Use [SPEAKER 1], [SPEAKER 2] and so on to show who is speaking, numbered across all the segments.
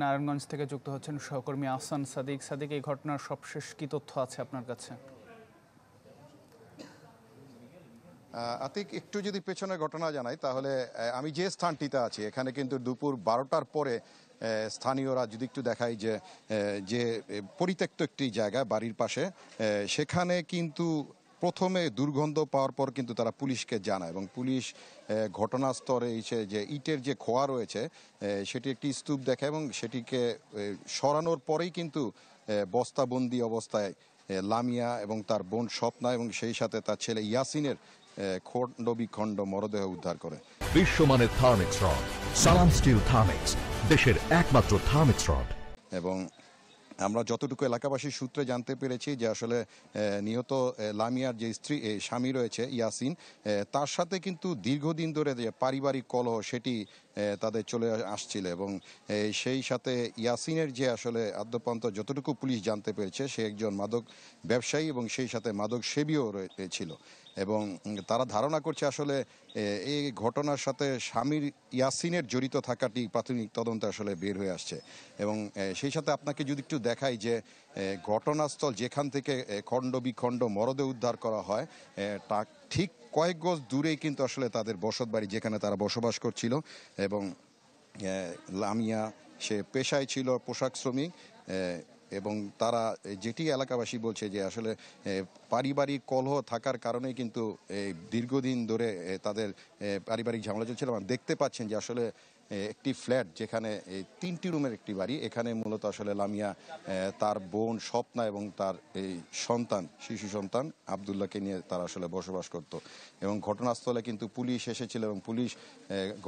[SPEAKER 1] নারায়ণগঞ্জ থেকে যুক্ত হচ্ছেন সহকর্মী আহসান সাদিক। সাদিক, এই ঘটনার সবশেষ কি তথ্য আছে আপনার কাছে?
[SPEAKER 2] আতিক, একটু যদি পেছনে ঘটনা জানাই তাহলে আমি যে স্থানটিতে আছি এখানে কিন্তু দুপুর 12টার পরে স্থানীয়রা যদি একটু দেখাই যে পরিত্যক্ত একটি জায়গা বাড়ির পাশে, সেখানে কিন্তু প্রথমে দুর্গন্ধ পাওয়ার পর কিন্তু তারা পুলিশকে জানায় এবং পুলিশ ঘটনাস্থলে এসে যে ইটের যে খোয়া রয়েছে সেটি একটি স্তূপ দেখে এবং সেটিকে সরানোর পরেই কিন্তু বস্তাবন্দি অবস্থায় লামিয়া এবং তার বোন স্বপ্না এবং সেই সাথে তার ছেলে ইয়াসিনের খণ্ড বিখণ্ড মরদেহ উদ্ধার করে।
[SPEAKER 3] বিশ্বমানের থার্মিক্স রড, সালাম স্টিল থার্মিক্স, দেশের একমাত্র থার্মিক্স রড। এবং
[SPEAKER 2] আমরা যতটুকু এলাকাবাসীর সূত্রে জানতে পেরেছি যে আসলে নিহত লামিয়ার যে স্বামী রয়েছে ইয়াসিন, তার সাথে কিন্তু দীর্ঘদিন ধরে যে পারিবারিক কলহ সেটি তাদের চলে আসছিল এবং সেই সাথে ইয়াসিনের যে আসলে আদ্যপান্ত যতটুকু পুলিশ জানতে পেরেছে সে একজন মাদক ব্যবসায়ী এবং সেই সাথে মাদক সেবীও ছিল এবং তারা ধারণা করছে আসলে এই ঘটনার সাথে স্বামীর ইয়াসিনের জড়িত থাকাটি প্রাথমিক তদন্তে আসলে বের হয়ে আসছে এবং সেই সাথে আপনাকে যদি একটু দেখাই যে ঘটনাস্থল যেখান থেকে খণ্ড বিখণ্ড মরদেহ উদ্ধার করা হয় তা ঠিক কয়েক গজ দূরেই কিন্তু আসলে তাদের বসতবাড়ি, যেখানে তারা বসবাস করছিল এবং লামিয়া সে পেশায় ছিল পোশাক শ্রমিক এবং তারা যেটি এলাকাবাসী বলছে যে আসলে পারিবারিক কলহ থাকার কারণেই কিন্তু দীর্ঘদিন ধরে তাদের পারিবারিক ঝামেলা চলছিল। দেখতে পাচ্ছেন যে আসলে একটি ফ্ল্যাট, যেখানে 3টি রুমের একটি বাড়ি, এখানে মূলত আসলে লামিয়া তার বোন স্বপ্না এবং তার এই সন্তান, শিশু সন্তান আবদুল্লাহকে নিয়ে তারা আসলে বসবাস করত এবং ঘটনাস্থলে কিন্তু পুলিশ এসেছিল এবং পুলিশ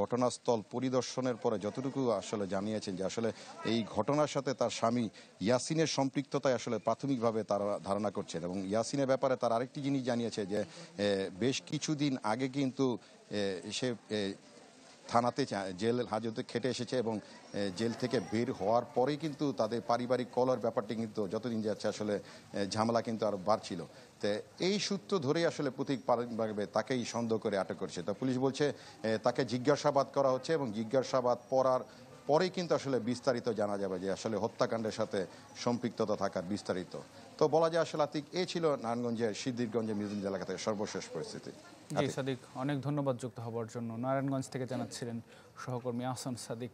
[SPEAKER 2] ঘটনাস্থল পরিদর্শনের পরে যতটুকু আসলে জানিয়েছেন যে আসলে এই ঘটনার সাথে তার স্বামী ইয়াসিনের সম্পৃক্ততায় আসলে প্রাথমিকভাবে তারা ধারণা করছেন এবং ইয়াসিনের ব্যাপারে তার আরেকটি জিনিস জানিয়েছে যে বেশ কিছুদিন আগে কিন্তু সে থানাতে জেল হাজতে খেটে এসেছে এবং জেল থেকে বের হওয়ার পরেই কিন্তু তাদের পারিবারিক কলহের ব্যাপারটি কিন্তু যতদিন যাচ্ছে আসলে ঝামেলা কিন্তু আরও বাড়ছিল। তো এই সূত্র ধরেই আসলে প্রতীকভাবে তাকেই সন্দেহ করে আটক করছে। তো পুলিশ বলছে তাকে জিজ্ঞাসাবাদ করা হচ্ছে এবং জিজ্ঞাসাবাদ পরেই কিন্তু আসলে বিস্তারিত জানা যাবে যে আসলে হত্যাকাণ্ডের সাথে সম্পৃক্ততা থাকার বিস্তারিত। তো বলা যায় আসলে আতিক, এ ছিল নারায়ণগঞ্জের সিদ্দিরগঞ্জের মিজুল এলাকা থেকে সর্বশেষ পরিস্থিতি।
[SPEAKER 1] জি সাদিক, অনেক ধন্যবাদ যুক্ত হবার জন্য। নারায়ণগঞ্জ থেকে জানাচ্ছিলেন সহকর্মী আহসান সাদিক।